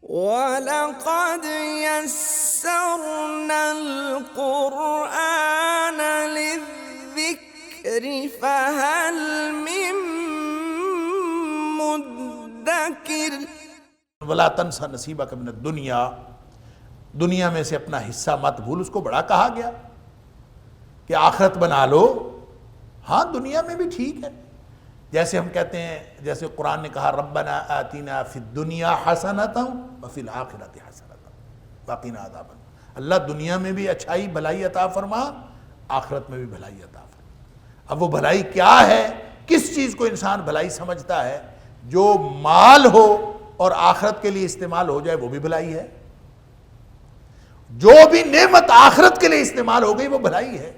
وَلَقَدْ يَسَّرْنَا الْقُرْآنَ لِلذِّكْرِ فَهَلْ مِن مُّدَّكِرٍ وَلَا تَنْسَ نَصِيبَكَ مِنَ الدُّنْيَا، دنیا میں سے اپنا حصہ مت بھول. اس کو بڑا کہا گیا کہ آخرت بنا لو. ہاں دنیا میں بھی ٹھیک ہے، جیسے ہم کہتے ہیں، جیسے قرآن نے کہا ربنا آتنا فی الدنیا حسنۃ وفی الآخرۃ حسنۃ وقنا عذاب النار. اللہ دنیا میں بھی اچھائی بھلائی عطا فرما، آخرت میں بھی بھلائی عطا فرما. اب وہ بھلائی کیا ہے؟ کس چیز کو انسان بھلائی سمجھتا ہے؟ جو مال ہو اور آخرت کے لیے استعمال ہو جائے وہ بھی بھلائی ہے. جو بھی نعمت آخرت کے لیے استعمال ہو گئی وہ بھلائی ہے.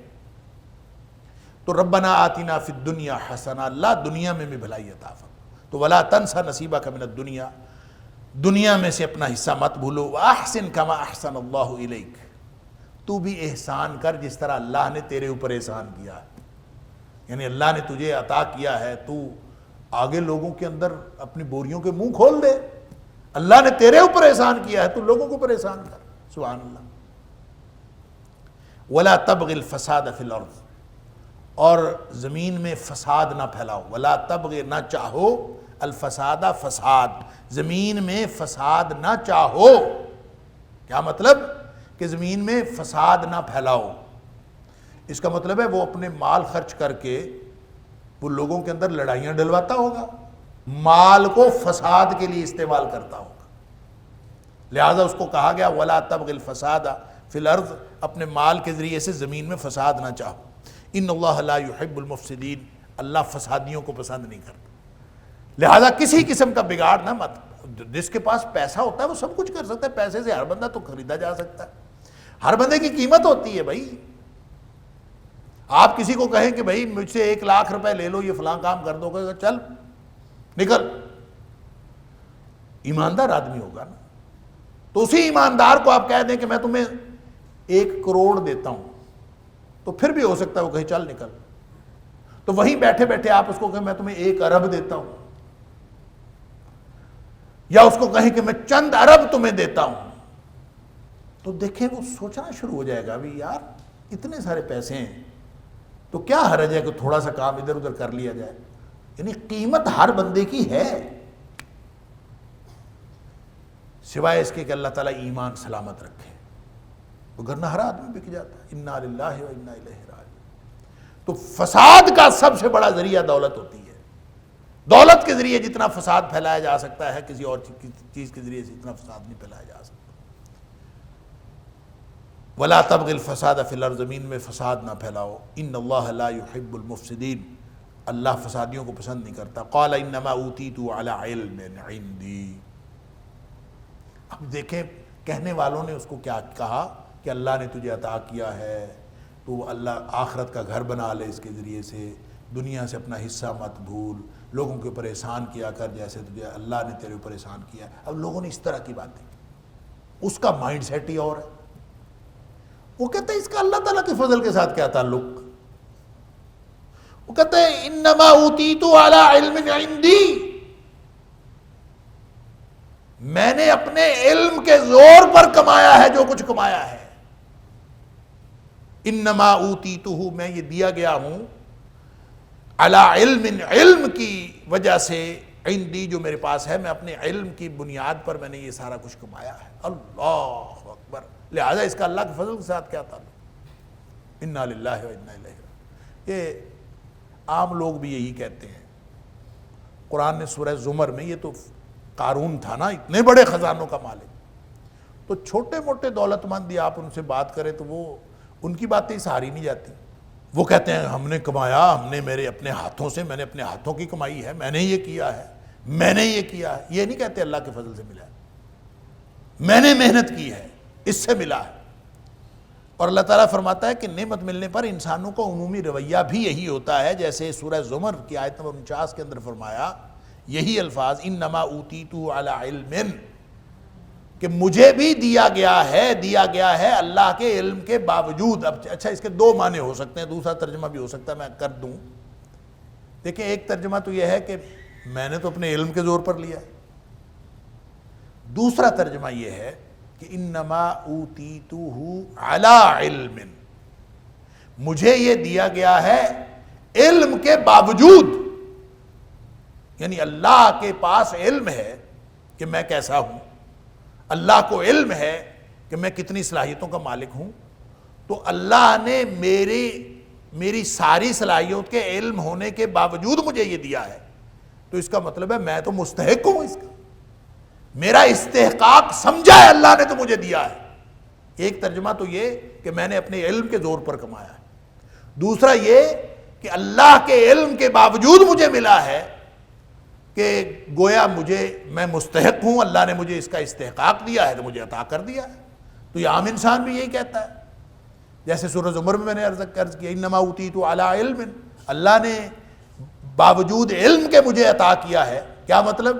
تو ربنا آتنا فی الدنیا حسنہ، اللہ دنیا میں بھی بھلائی عطا فرما. تو ولا تنسى نصیبک من الدنیا، دنیا میں سے اپنا حصہ مت بھولو. واحسن کما احسن اللہ الیک، تو بھی احسان کر جس طرح اللہ نے تیرے اوپر احسان کیا ہے. یعنی اللہ نے تجھے عطا کیا ہے، تو آگے لوگوں کے اندر اپنی بوریوں کے منہ کھول دے. اللہ نے تیرے اوپر احسان کیا ہے، تو لوگوں کے اوپر احسان کر. سبحان اللہ. ولا تبغ الفساد فی الارض، اور زمین میں فساد نہ پھیلاؤ. ولا تبغ، نہ چاہو، الفساد فساد، زمین میں فساد نہ چاہو. کیا مطلب؟ کہ زمین میں فساد نہ پھیلاؤ. اس کا مطلب ہے وہ اپنے مال خرچ کر کے وہ لوگوں کے اندر لڑائیاں ڈلواتا ہوگا، مال کو فساد کے لیے استعمال کرتا ہوگا. لہذا اس کو کہا گیا ولا تبغ الفساد فی الارض، اپنے مال کے ذریعے سے زمین میں فساد نہ چاہو. ان اللہ لا يحب المفسدین، اللہ فسادیوں کو پسند نہیں کرتا. لہذا کسی قسم کا بگاڑ نہ مت. جس کے پاس پیسہ ہوتا ہے وہ سب کچھ کر سکتا ہے. پیسے سے ہر بندہ تو خریدا جا سکتا ہے، ہر بندے کی قیمت ہوتی ہے. بھائی آپ کسی کو کہیں کہ بھائی مجھ سے 1,00,000 روپے لے لو، یہ فلاں کام کر دو، کہ چل نکل. ایماندار آدمی ہوگا نا. تو اسی ایماندار کو آپ کہہ دیں کہ میں تمہیں 1 کروڑ دیتا ہوں، تو پھر بھی ہو سکتا ہے وہ کہیں چل نکل. تو وہیں بیٹھے بیٹھے آپ اس کو کہیں میں تمہیں 1 ارب دیتا ہوں، یا اس کو کہیں کہ میں چند ارب تمہیں دیتا ہوں، تو دیکھیں وہ سوچنا شروع ہو جائے گا بھی یار اتنے سارے پیسے ہیں تو کیا حرج ہے کہ تھوڑا سا کام ادھر ادھر کر لیا جائے. یعنی قیمت ہر بندے کی ہے، سوائے اس کے کہ اللہ تعالیٰ ایمان سلامت رکھے، وگرنہ ہر آدمی بک جاتا ہے. انا للہ و انا الیہ راجعون. تو فساد کا سب سے بڑا ذریعہ دولت ہوتی ہے. دولت کے ذریعے جتنا فساد پھیلایا جا سکتا ہے کسی اور چیز کے ذریعے سے اتنا فساد نہیں پھیلایا جا سکتا. ولا تبغ الفساد فی الارض، زمین میں فساد نہ پھیلاؤ. ان اللہ لا يحب المفسدین، اللہ فسادیوں کو پسند نہیں کرتا. قال انما اوتیت علی علم عندی. اب دیکھیں کہنے والوں نے اس کو کیا کہا کہ اللہ نے تجھے عطا کیا ہے، تو اللہ آخرت کا گھر بنا لے اس کے ذریعے سے، دنیا سے اپنا حصہ مت بھول، لوگوں کے اوپر احسان کیا کر جیسے تجھے اللہ نے تیرے اوپر احسان کیا. اب لوگوں نے اس طرح کی باتیں کی، اس کا مائنڈ سیٹ ہی اور ہے. وہ کہتے ہیں اس کا اللہ تعالیٰ کے فضل کے ساتھ کیا تعلق؟ وہ کہتے ہیں انما اوتیت علی علم عندی، میں نے اپنے علم کے زور پر کمایا ہے جو کچھ کمایا ہے. انما اوتیتہ، میں یہ دیا گیا ہوں، علی علم، علم کی وجہ سے، عندی جو میرے پاس ہے، میں اپنے علم کی بنیاد پر میں نے یہ سارا کچھ کمایا ہے. اللہ اکبر. لہذا اس کا اللہ کے فضل کے ساتھ کیا تعلق؟ انا للہ و انا الیہ راجعون. یہ عام لوگ بھی یہی کہتے ہیں. قرآن نے سورہ زمر میں، یہ تو قارون تھا نا، اتنے بڑے خزانوں کا مالک، تو چھوٹے موٹے دولت مند آپ ان سے بات کریں تو وہ ان کی باتیں سہاری نہیں جاتی. وہ کہتے ہیں ہم نے کمایا، ہم نے میرے اپنے ہاتھوں سے، میں نے اپنے ہاتھوں کی کمائی ہے، میں نے یہ کیا ہے، میں نے یہ کیا ہے. یہ نہیں کہتے اللہ کے فضل سے ملا ہے، میں نے محنت کی ہے، اس سے ملا ہے. اور اللہ تعالیٰ فرماتا ہے کہ نعمت ملنے پر انسانوں کو عمومی رویہ بھی یہی ہوتا ہے. جیسے سورہ زمر کی آیت نمبر 49 کے اندر فرمایا یہی الفاظ، انما اوتیت علی علم، کہ مجھے بھی دیا گیا ہے اللہ کے علم کے باوجود. اب اچھا اس کے 2 معنی ہو سکتے ہیں، دوسرا ترجمہ بھی ہو سکتا ہے، میں کر دوں. دیکھیں ایک ترجمہ تو یہ ہے کہ میں نے تو اپنے علم کے زور پر لیا ہے، دوسرا ترجمہ یہ ہے کہ انما اوتیتہ علی علم، مجھے یہ دیا گیا ہے علم کے باوجود، یعنی اللہ کے پاس علم ہے کہ میں کیسا ہوں، اللہ کو علم ہے کہ میں کتنی صلاحیتوں کا مالک ہوں، تو اللہ نے میری ساری صلاحیت کے علم ہونے کے باوجود مجھے یہ دیا ہے، تو اس کا مطلب ہے میں تو مستحق ہوں اس کا، میرا استحقاق سمجھا ہے اللہ نے تو مجھے دیا ہے۔ ایک ترجمہ تو یہ کہ میں نے اپنے علم کے زور پر کمایا ہے، دوسرا یہ کہ اللہ کے علم کے باوجود مجھے ملا ہے کہ گویا میں مستحق ہوں، اللہ نے مجھے اس کا استحقاق دیا ہے تو مجھے عطا کر دیا ہے۔ تو یہ عام انسان بھی یہی کہتا ہے، جیسے سورہ زمر میں نے عرض کیا انما اوتیت علی علم، اللہ نے باوجود علم کے مجھے عطا کیا ہے۔ کیا مطلب؟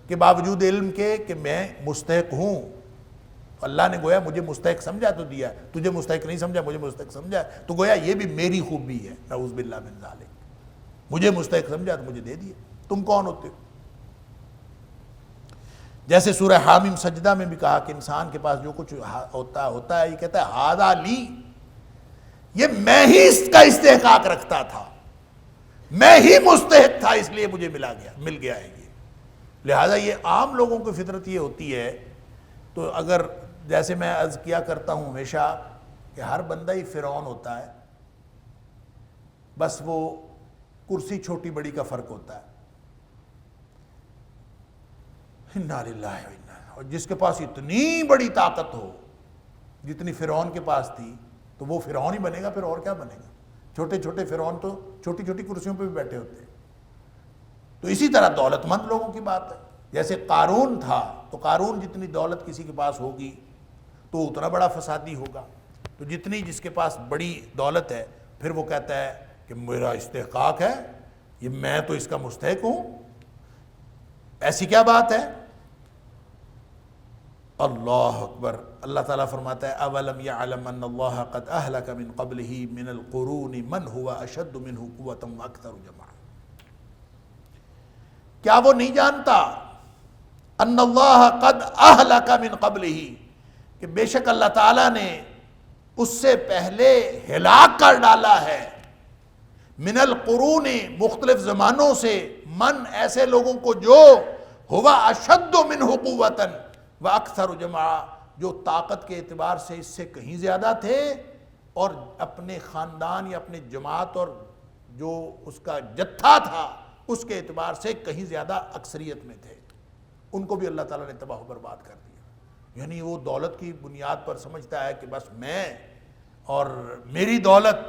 کہ باوجود علم کے کہ میں مستحق ہوں، اللہ نے گویا مجھے مستحق سمجھا تو دیا ہے، تجھے مستحق نہیں سمجھا، مجھے مستحق سمجھا ہے، تو گویا یہ بھی میری خوبی ہے، نعوذ باللہ من ذالک، مجھے مستحق سمجھا تو مجھے دے دیا۔ تم کون ہوتے ہو؟ جیسے سورہ حامیم سجدہ میں بھی کہا کہ انسان کے پاس جو کچھ ہوتا ہے یہ کہتا ہے ھذا لی، یہ میں ہی اس کا استحقاق رکھتا تھا، میں ہی مستحق تھا، اس لیے مجھے مل گیا ہے یہ۔ لہذا یہ عام لوگوں کی فطرت یہ ہوتی ہے، تو اگر جیسے میں عرض کیا کرتا ہوں ہمیشہ کہ ہر بندہ ہی فرعون ہوتا ہے، بس وہ کرسی چھوٹی بڑی کا فرق ہوتا ہے۔ انا للہ و انا، اور جس کے پاس اتنی بڑی طاقت ہو جتنی فرعون کے پاس تھی تو وہ فرعون ہی بنے گا، پھر اور کیا بنے گا؟ چھوٹے چھوٹے فرعون تو چھوٹی چھوٹی کرسیوں پہ بھی بیٹھے ہوتے ہیں۔ تو اسی طرح دولت مند لوگوں کی بات ہے، جیسے قارون تھا تو قارون جتنی دولت کسی کے پاس ہوگی تو اتنا بڑا فسادی ہوگا، تو جتنی جس کے پاس بڑی دولت ہے پھر وہ کہتا ہے کہ میرا استحقاق ہے، یہ میں تو اس کا مستحق ہوں۔ ایسی کیا بات ہے؟ اللہ اکبر، اللہ تعالیٰ فرماتا ہے اولم یعلم ان اللہ قد اہلک من قبلہ من القرون من هو اشد منہ قوۃ واکثر جمعا، کیا وہ نہیں جانتا ان اللہ قد اہلک من قبلہ، کہ بے شک اللہ تعالیٰ نے اس سے پہلے ہلاک کر ڈالا ہے، من القرون مختلف زمانوں سے، من ایسے لوگوں کو جو ہوا اشد منہ قوۃ واکثر جمعا، جو طاقت کے اعتبار سے اس سے کہیں زیادہ تھے اور اپنے خاندان یا اپنے جماعت اور جو اس کا جتھا تھا اس کے اعتبار سے کہیں زیادہ اکثریت میں تھے، ان کو بھی اللہ تعالیٰ نے تباہ و برباد کر دیا۔ یعنی وہ دولت کی بنیاد پر سمجھتا ہے کہ بس میں اور میری دولت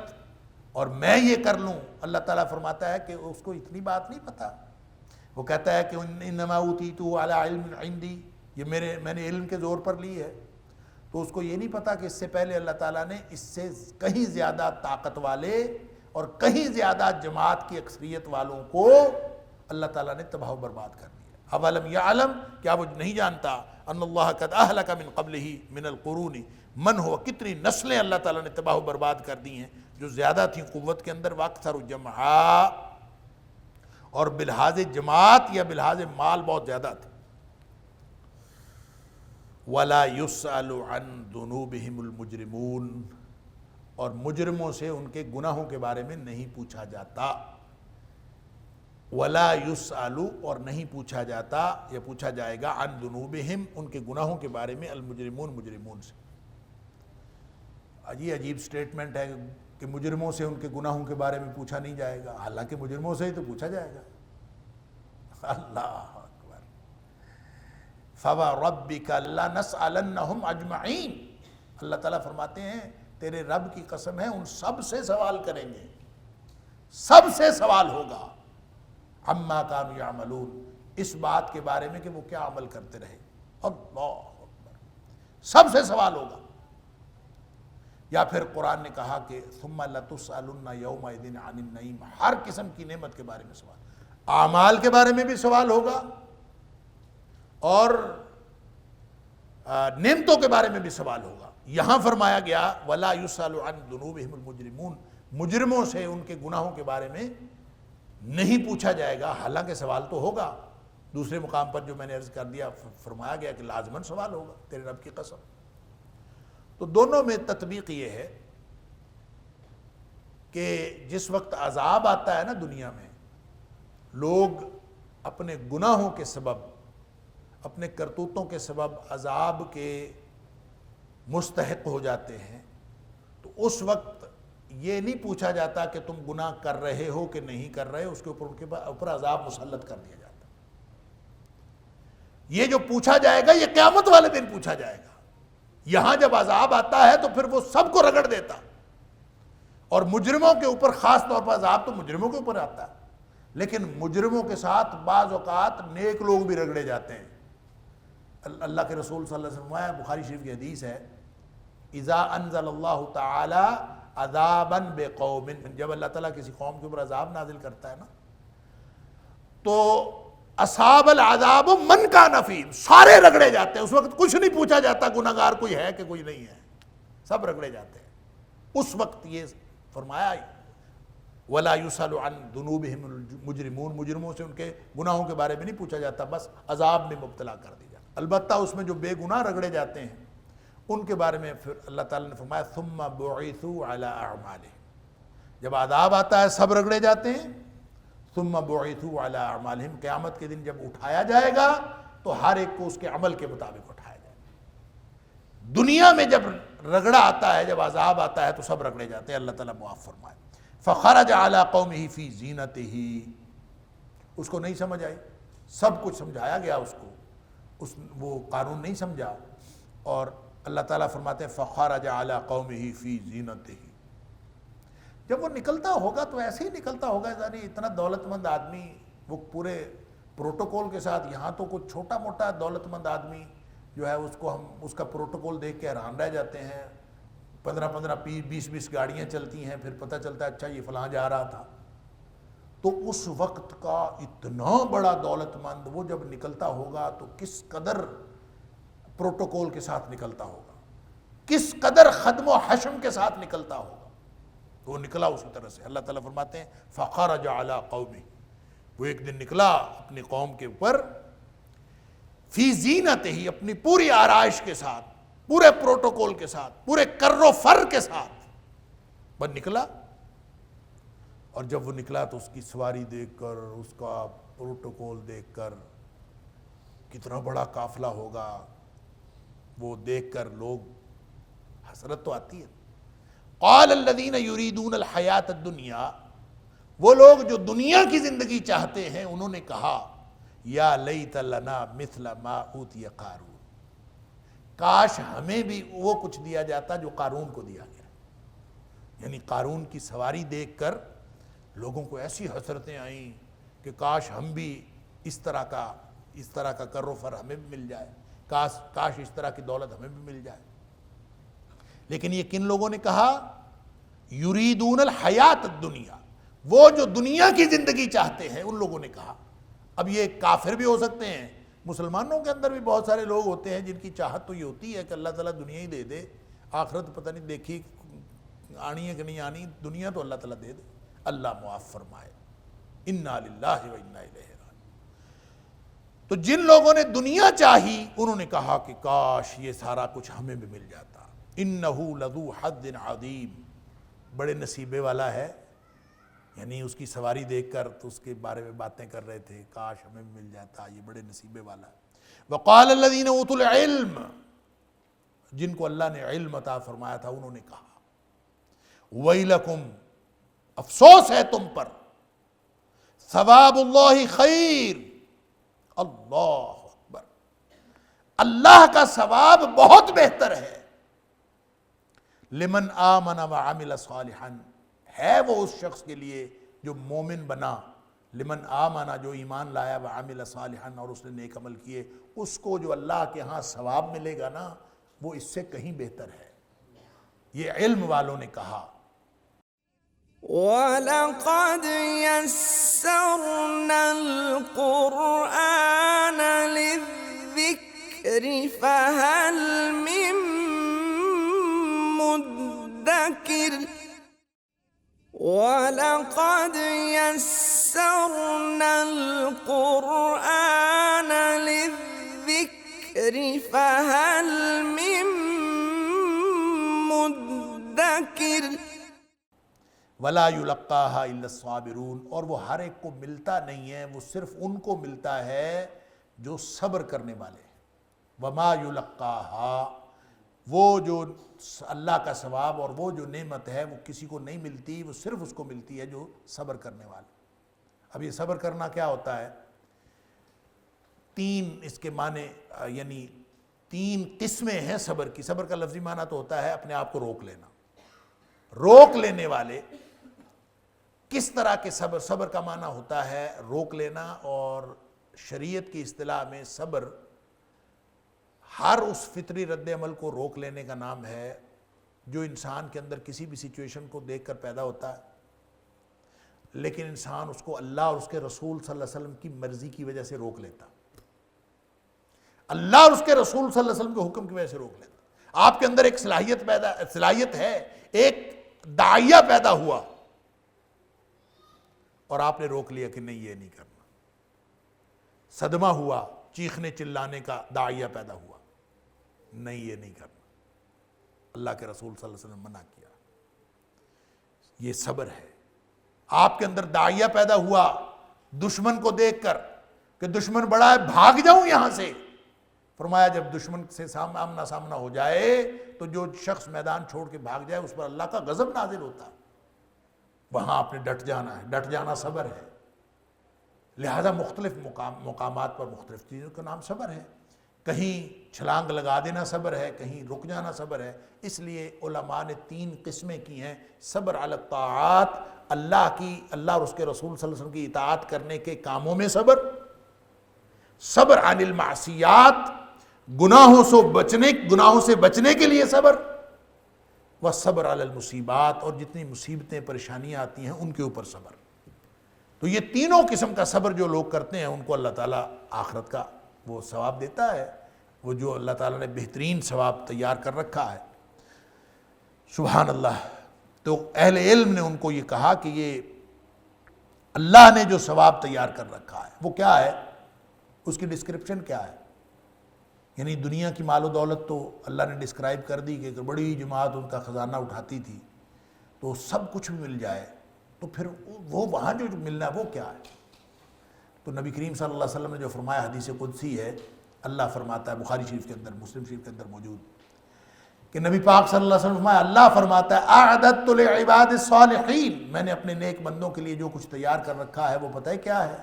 اور میں یہ کر لوں۔ اللہ تعالیٰ فرماتا ہے کہ اس کو اتنی بات نہیں پتہ، وہ کہتا ہے کہ انما اوتیت علی علم عندی، یہ میں نے علم کے زور پر لی ہے، تو اس کو یہ نہیں پتا کہ اس سے پہلے اللہ تعالیٰ نے اس سے کہیں زیادہ طاقت والے اور کہیں زیادہ جماعت کی اکثریت والوں کو اللہ تعالیٰ نے تباہ و برباد کر دیا۔ اولم یعلم، کیا وہ نہیں جانتا ان اللہ قد اہلک من قبلہ من القرون من ہو، کتنی نسلیں اللہ تعالیٰ نے تباہ و برباد کر دی ہیں جو زیادہ تھیں قوت کے اندر، واکثر جمعا، اور بلحاظ جماعت یا بلحاظ مال بہت زیادہ تھے۔ وَلَا يُسْأَلُ عَنْ ذُنُوبِهِمُ الْمُجْرِمُونَ، اور مجرموں سے ان کے گناہوں کے بارے میں نہیں پوچھا جاتا۔ وَلَا يُسْأَلُ، اور نہیں پوچھا جاتا یا پوچھا جائے گا، عَنْ ذُنُوبِهِمْ، ان کے گناہوں کے بارے میں، المجرمون، مجرمون سے۔ عجیب سٹیٹمنٹ ہے کہ مجرموں سے ان کے گناہوں کے بارے میں پوچھا نہیں جائے گا، حالانکہ مجرموں سے ہی تو پوچھا جائے گا۔ اللہ اکبر، فَوَرَبِّكَ لَنَسْأَلَنَّهُمْ أَجْمَعِينَ، اللہ تعالیٰ فرماتے ہیں تیرے رب کی قسم ہے ان سب سے سوال کریں گے، سب سے سوال ہوگا، عَمَّا كَانُوا يَعْمَلُونَ، اس بات کے بارے میں کہ وہ کیا عمل کرتے رہے۔ اللہ اکبر، سب سے سوال ہوگا۔ یا پھر قرآن نے کہا کہ ثُمَّ لَتُسْأَلُنَّ يَوْمَئِذٍ عَنِ النَّعِيمِ، ہر قسم کی نعمت کے بارے میں سوال، اعمال کے بارے میں بھی سوال ہوگا اور نعمتوں کے بارے میں بھی سوال ہوگا۔ یہاں فرمایا گیا وَلَا يُسْأَلُ عَنْ ذُنُوبِهِمُ الْمُجْرِمُونَ، مجرموں سے ان کے گناہوں کے بارے میں نہیں پوچھا جائے گا، حالانکہ سوال تو ہوگا۔ دوسرے مقام پر جو میں نے عرض کر دیا فرمایا گیا کہ لازماً سوال ہوگا تیرے رب کی قسم. تو دونوں میں تطبیق یہ ہے کہ جس وقت عذاب آتا ہے نا دنیا میں، لوگ اپنے گناہوں کے سبب، اپنے کرتوتوں کے سبب عذاب کے مستحق ہو جاتے ہیں، تو اس وقت یہ نہیں پوچھا جاتا کہ تم گناہ کر رہے ہو کہ نہیں کر رہے، اس کے اوپر ان کے اوپر عذاب مسلط کر دیا جاتا. یہ جو پوچھا جائے گا یہ قیامت والے دن پوچھا جائے گا. یہاں جب عذاب آتا ہے تو پھر وہ سب کو رگڑ دیتا، اور مجرموں کے اوپر خاص طور پر عذاب تو مجرموں کے اوپر آتا ہے، لیکن مجرموں کے ساتھ بعض اوقات نیک لوگ بھی رگڑے جاتے ہیں. اللہ کے رسول صلی اللہ علیہ وسلم، بخاری شریف کی حدیث ہے، اذا انزل اللہ تعالی عذابا بقوم، جب اللہ تعالیٰ کسی قوم کے اوپر عذاب نازل کرتا ہے نا، تو اصحاب العذاب من کان فیہم، سارے رگڑے جاتے ہیں. اس وقت کچھ نہیں پوچھا جاتا گناہگار کوئی ہے کہ کوئی نہیں ہے، سب رگڑے جاتے ہیں. اس وقت یہ فرمایا ولا یسأل عن ذنوبہم المجرمون، مجرموں سے ان کے گناہوں کے بارے میں نہیں پوچھا جاتا، بس عذاب میں مبتلا کر دیا جاتا. البتہ اس میں جو بے گناہ رگڑے جاتے ہیں ان کے بارے میں پھر اللہ تعالیٰ نے فرمایا ثم بعثوا علی اعمالہم، جب عذاب آتا ہے سب رگڑے جاتے ہیں. ثم بعثوا علی اعمالہم، قیامت کے دن جب اٹھایا جائے گا تو ہر ایک کو اس کے عمل کے مطابق اٹھایا جائے گا. دنیا میں جب رگڑا آتا ہے، جب عذاب آتا ہے تو سب رگڑے جاتے ہیں. اللہ تعالیٰ معاف فرمائے. فخرج علی قومہ فی زینتہ، اس کو نہیں سمجھ آئی، سب کچھ سمجھایا گیا اس کو، وہ قانون نہیں سمجھا. اور اللہ تعالیٰ فرماتے ہیں فخرج علی قومہ فی زینتہ، جب وہ نکلتا ہوگا تو ایسے ہی نکلتا ہوگا. یعنی اتنا دولت مند آدمی، وہ پورے پروٹوکول کے ساتھ، یہاں تو کچھ چھوٹا موٹا دولت مند آدمی جو ہے اس کو ہم اس کا پروٹوکول دیکھ کے حیران رہ جاتے ہیں. 15 20 گاڑیاں چلتی ہیں، پھر پتہ چلتا ہے اچھا یہ فلاں جا رہا تھا. تو اس وقت کا اتنا بڑا دولت مند وہ جب نکلتا ہوگا تو کس قدر پروٹوکول کے ساتھ نکلتا ہوگا، کس قدر خدم و حشم کے ساتھ نکلتا ہوگا. تو وہ نکلا اسی طرح سے. اللہ تعالیٰ فرماتے ہیں فخرج علی قومہ، وہ ایک دن نکلا اپنی قوم کے اوپر فی زینتہ، اپنی پوری آرائش کے ساتھ، پورے پروٹوکول کے ساتھ، پورے کر و فر کے ساتھ بس نکلا. اور جب وہ نکلا تو اس کی سواری دیکھ کر، اس کا پروٹوکول دیکھ کر، کتنا بڑا قافلہ ہوگا، وہ دیکھ کر لوگ حسرت تو آتی ہے. قال الذین یریدون الحیات الدنیا، وہ لوگ جو دنیا کی زندگی چاہتے ہیں انہوں نے کہا یا لیت لنا مثل ما اوتی قارون، کاش ہمیں بھی وہ کچھ دیا جاتا جو قارون کو دیا گیا. یعنی قارون کی سواری دیکھ کر لوگوں کو ایسی حسرتیں آئیں کہ کاش ہم بھی اس طرح کا کر و فر ہمیں بھی مل جائے، کاش اس طرح کی دولت ہمیں بھی مل جائے. لیکن یہ کن لوگوں نے کہا؟ یریدون الحیات الدنیا، وہ جو دنیا کی زندگی چاہتے ہیں ان لوگوں نے کہا. اب یہ کافر بھی ہو سکتے ہیں، مسلمانوں کے اندر بھی بہت سارے لوگ ہوتے ہیں جن کی چاہت تو یہ ہوتی ہے کہ اللہ تعالیٰ دنیا ہی دے دے، آخرت پتہ نہیں دیکھی آنی ہے کہ نہیں آنی، دنیا تو اللہ تعالیٰ دے دے. اللہ معاف فرمائے. انا للہ و انا الیہ راجعون. تو جن لوگوں نے دنیا چاہی انہوں نے کہا کہ کاش یہ سارا کچھ ہمیں بھی مل جاتا. انہ لذو حظ عظیم، بڑے نصیبے والا ہے. یعنی اس کی سواری دیکھ کر تو اس کے بارے میں باتیں کر رہے تھے، کاش ہمیں بھی مل جاتا، یہ بڑے نصیبے والا ہے. وقال الذین اوتوا العلم، جن کو اللہ نے علم عطا فرمایا تھا انہوں نے کہا ویلکم، افسوس ہے تم پر، ثواب اللہ خیر، اللہ اکبر، اللہ کا ثواب بہت بہتر ہے. لمن آمن وعمل صالحا، ہے وہ اس شخص کے لیے جو مومن بنا. لمن آمن، جو ایمان لایا، وعمل صالحا، اور اس نے نیک عمل کیے، اس کو جو اللہ کے ہاں ثواب ملے گا نا وہ اس سے کہیں بہتر ہے. یہ علم والوں نے کہا. وَلَقَدْ يَسَّرْنَا الْقُرْآنَ لِلذِّكْرِ فَهَلْ مِن مُدَّكِرٍ وَلَقَدْ يَسَّرْنَا يسرنا القرآن للذكر فهل من مدكر وَلَا يُلَقَّاهَا إِلَّا الصَّابِرُونَ، اور وہ ہر ایک کو ملتا نہیں ہے، وہ صرف ان کو ملتا ہے جو صبر کرنے والے ہیں۔ وَمَا يُلَقَّاهَا، وہ جو اللہ کا ثواب اور وہ جو نعمت ہے وہ کسی کو نہیں ملتی، وہ صرف اس کو ملتی ہے جو صبر کرنے والے۔ اب یہ صبر کرنا کیا ہوتا ہے؟ تین اس کے معنی، یعنی تین قسمیں ہیں صبر کی۔ صبر کا لفظی معنی تو ہوتا ہے اپنے آپ کو روک لینا۔ روک لینے والے کس طرح کے صبر؟ صبر کا معنی ہوتا ہے روک لینا، اور شریعت کی اصطلاح میں صبر ہر اس فطری رد عمل کو روک لینے کا نام ہے جو انسان کے اندر کسی بھی سچویشن کو دیکھ کر پیدا ہوتا ہے، لیکن انسان اس کو اللہ اور اس کے رسول صلی اللہ علیہ وسلم کی مرضی کی وجہ سے روک لیتا، اللہ اور اس کے رسول صلی اللہ علیہ وسلم کے حکم کی وجہ سے روک لیتا۔ آپ کے اندر ایک صلاحیت ہے، ایک داعیہ پیدا ہوا اور آپ نے روک لیا کہ نہیں یہ نہیں کرنا۔ صدمہ ہوا، چیخنے چلانے کا داعیہ پیدا ہوا، نہیں یہ نہیں کرنا، اللہ کے رسول صلی اللہ علیہ وسلم منع کیا۔ یہ صبر ہے۔ آپ کے اندر داعیہ پیدا ہوا دشمن کو دیکھ کر کہ دشمن بڑا ہے، بھاگ جاؤں یہاں سے۔ فرمایا جب دشمن سے آمنا سامنا ہو جائے تو جو شخص میدان چھوڑ کے بھاگ جائے اس پر اللہ کا غضب نازل ہوتا ہے۔ وہاں آپ نے ڈٹ جانا ہے، ڈٹ جانا صبر ہے۔ لہذا مختلف مقامات پر مختلف چیزوں کا نام صبر ہے۔ کہیں چھلانگ لگا دینا صبر ہے، کہیں رک جانا صبر ہے۔ اس لیے علماء نے تین قسمیں کی ہیں: صبر علی الطاعات، اللہ اور اس کے رسول صلی اللہ علیہ وسلم کی اطاعت کرنے کے کاموں میں صبر، صبر عن المعصیات، گناہوں سے بچنے کے لیے صبر، وصبر علی المصیبات، اور جتنی مصیبتیں پریشانیاں آتی ہیں ان کے اوپر صبر۔ تو یہ تینوں قسم کا صبر جو لوگ کرتے ہیں ان کو اللہ تعالیٰ آخرت کا وہ ثواب دیتا ہے، وہ جو اللہ تعالیٰ نے بہترین ثواب تیار کر رکھا ہے۔ سبحان اللہ۔ تو اہل علم نے ان کو یہ کہا کہ یہ اللہ نے جو ثواب تیار کر رکھا ہے وہ کیا ہے، اس کی ڈسکرپشن کیا ہے؟ یعنی دنیا کی مال و دولت تو اللہ نے ڈسکرائب کر دی کہ بڑی جماعت ان کا خزانہ اٹھاتی تھی، تو سب کچھ بھی مل جائے تو پھر وہ وہاں جو ملنا ہے وہ کیا ہے؟ تو نبی کریم صلی اللہ علیہ وسلم نے جو فرمایا، حدیث قدسی ہے، اللہ فرماتا ہے، بخاری شریف کے اندر، مسلم شریف کے اندر موجود، کہ نبی پاک صلی اللہ علیہ وسلم فرمایا، اللہ فرماتا ہے اعددت لعباد الصالحین، میں نے اپنے نیک بندوں کے لیے جو کچھ تیار کر رکھا ہے وہ پتہ ہے کیا ہے؟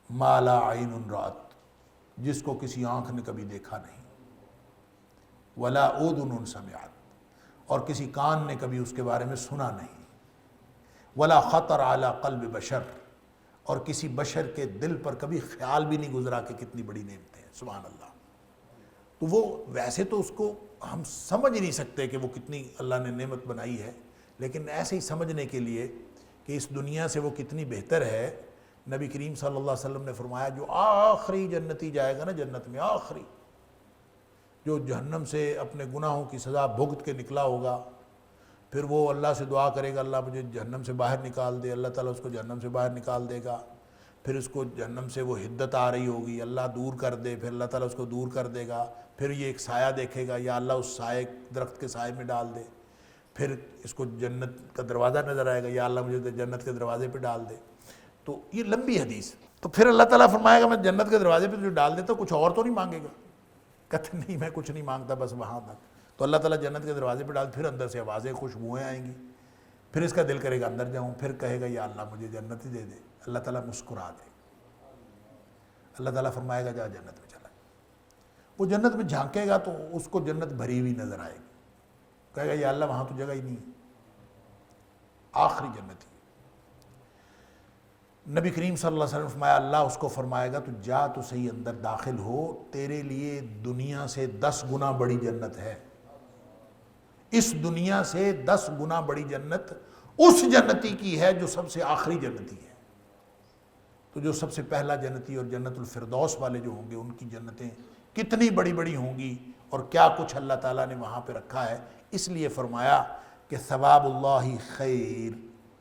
ما لا عین رأت، جس کو کسی آنکھ نے کبھی دیکھا نہیں، ولا اذن سمعت، اور کسی کان نے کبھی اس کے بارے میں سنا نہیں، ولا خطر علی قلب بشر، اور کسی بشر کے دل پر کبھی خیال بھی نہیں گزرا کہ کتنی بڑی نعمتیں ہیں۔ سبحان اللہ۔ تو وہ ویسے تو اس کو ہم سمجھ نہیں سکتے کہ وہ کتنی اللہ نے نعمت بنائی ہے، لیکن ایسے ہی سمجھنے کے لیے کہ اس دنیا سے وہ کتنی بہتر ہے، نبی کریم صلی اللہ علیہ وسلم نے فرمایا جو آخری جنتی جائے گا نا جنت میں، آخری جو جہنم سے اپنے گناہوں کی سزا بھگت کے نکلا ہوگا، پھر وہ اللہ سے دعا کرے گا اللہ مجھے جہنم سے باہر نکال دے، اللہ تعالیٰ اس کو جہنم سے باہر نکال دے گا، پھر اس کو جہنم سے وہ حدت آ رہی ہوگی، اللہ دور کر دے، پھر اللہ تعالیٰ اس کو دور کر دے گا، پھر یہ ایک سایہ دیکھے گا، یا اللہ اس سائے درخت کے سائے میں ڈال دے، پھر اس کو جنت کا دروازہ نظر آئے گا، یا اللہ مجھے جنت کے دروازے پہ ڈال دے۔ تو یہ لمبی حدیث، تو پھر اللہ تعالیٰ فرمائے گا میں جنت کے دروازے پہ جو ڈال دیتا ہوں کچھ اور تو نہیں مانگے گا؟ کہتے نہیں میں کچھ نہیں مانگتا، بس وہاں تک۔ تو اللہ تعالیٰ جنت کے دروازے پہ ڈال، پھر اندر سے آوازیں خوشبوئیں آئیں گی، پھر اس کا دل کرے گا اندر جاؤں، پھر کہے گا یا اللہ مجھے جنت ہی دے دے، اللہ تعالیٰ مسکرا دے، اللہ تعالیٰ فرمائے گا جا جنت میں چلا۔ وہ جنت میں جھانکے گا تو اس کو جنت بھری ہوئی نظر آئے گی، کہے گا یا اللہ وہاں تو جگہ ہی نہیں ہے، آخری جنت ہی۔ نبی کریم صلی اللہ علیہ وسلم فرمایا اللہ اس کو فرمائے گا تو جا تو صحیح اندر داخل ہو، تیرے لیے دنیا سے 10 گنا بڑی جنت ہے، اس دنیا سے 10 گنا بڑی جنت اس جنتی کی ہے جو سب سے آخری جنتی ہے۔ تو جو سب سے پہلا جنتی اور جنت الفردوس والے جو ہوں گے ان کی جنتیں کتنی بڑی بڑی ہوں گی، اور کیا کچھ اللہ تعالیٰ نے وہاں پہ رکھا ہے۔ اس لیے فرمایا کہ ثواب اللہ خیر،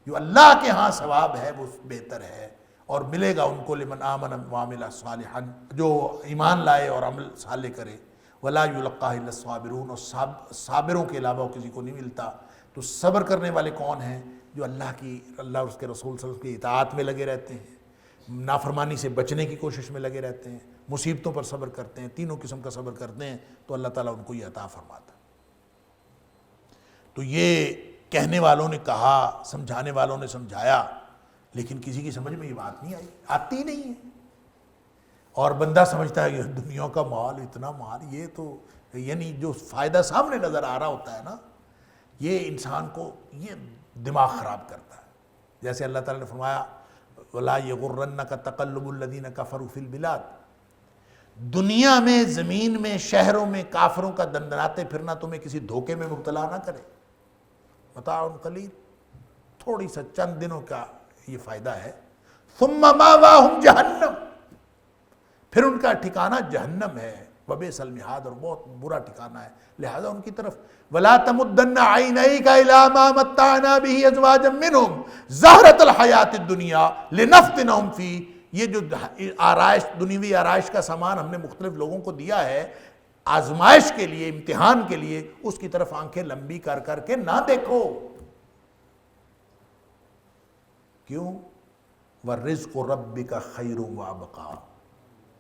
جو اللہ کے ہاں ثواب ہے وہ بہتر ہے، اور ملے گا ان کو لمن آمن وعمل صالحا، جو ایمان لائے اور عمل صالح کرے، ولا یلقاہ الا الصابرون، اور صابروں کے علاوہ وہ کسی کو نہیں ملتا۔ تو صبر کرنے والے کون ہیں؟ جو اللہ اور اس کے رسول صلی اللہ علیہ وسلم کی اطاعت میں لگے رہتے ہیں، نافرمانی سے بچنے کی کوشش میں لگے رہتے ہیں، مصیبتوں پر صبر کرتے ہیں، تینوں قسم کا صبر کرتے ہیں، تو اللہ تعالیٰ ان کو یہ عطا فرماتا ہے۔ تو یہ کہنے والوں نے کہا، سمجھانے والوں نے سمجھایا، لیکن کسی کی سمجھ میں یہ بات نہیں آئی، آتی نہیں ہے، اور بندہ سمجھتا ہے کہ دنیا کا مال، اتنا مال، یہ تو یعنی جو فائدہ سامنے نظر آ رہا ہوتا ہے نا، یہ انسان کو یہ دماغ خراب کرتا ہے۔ جیسے اللہ تعالیٰ نے فرمایا وَلَا يَغُرَّنَّكَ تَقَلُّبُ الَّذِينَ كَفَرُوا فِي الْبِلَادِ، دنیا میں، زمین میں، شہروں میں کافروں کا دندناتے پھرنا تمہیں کسی دھوکے میں مبتلا نہ کرے، متاع قلیل، تھوڑی سا چند دنوں کا یہ فائدہ ہے، ثُمَّ مَأْوَاهُمْ جَهَنَّمُ، پھر ان کا ٹھکانہ جہنم ہے، وَبِئْسَ الْمِہَادُ، اور بہت برا ٹھکانہ ہے، لہذا ان کی طرف وَلَا تَمُدَّنَّ عَيْنَيْكَ إِلَىٰ مَا مَتَّعْنَا بِهِ أَزْوَاجًا مِّنْهُمْ زَهْرَةَ الْحَيَاةِ الدُّنْيَا لِنَفْتِنَهُمْ فِيهِ، یہ جو آرائش، دنیوی آرائش کا سامان ہم نے مختلف لوگوں کو دیا ہے آزمائش کے لیے، امتحان کے لیے، اس کی طرف آنکھیں لمبی کر کر کے نہ دیکھو۔ کیوں؟ وَالرِّزْقُ رَبِّكَ خَيْرٌ وَأَبْقَىٰ،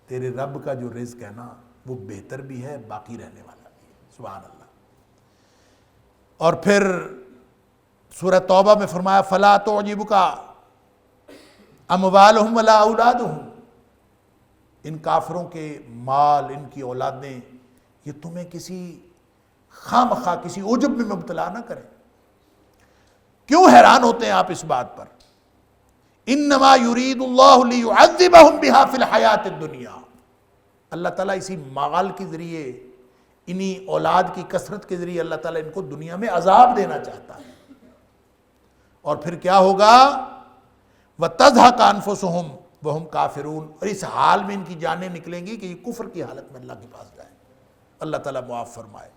تیرے رب کا جو رزق ہے نا وہ بہتر بھی ہے، باقی رہنے والا بھی ہے، سبحان اللہ۔ اور پھر سورہ توبہ میں فرمایا فَلَا تُعْجِبُكَ أَمْوَالُهُمْ وَلَا أَوْلَادُهُمْ، ان کافروں کے مال، ان کی اولادیں، یہ تمہیں کسی خامخواہ کسی عجب میں مبتلا نہ کریں۔ کیوں حیران ہوتے ہیں آپ اس بات پر؟ انما یرید اللہ لیعذبہم بہا فی الحیات الدنیا، اللہ تعالیٰ اسی مال کے ذریعے، انہی اولاد کی کثرت کے ذریعے اللہ تعالیٰ ان کو دنیا میں عذاب دینا چاہتا ہے، اور پھر کیا ہوگا؟ وَتَضْحَكَ أَنفُسُهُمْ وَهُمْ كَافِرُونَ، اور اس حال میں ان کی جانیں نکلیں گی کہ یہ کفر کی حالت میں اللہ کے پاس جائیں۔ اللہ تعالیٰ معاف فرمائے۔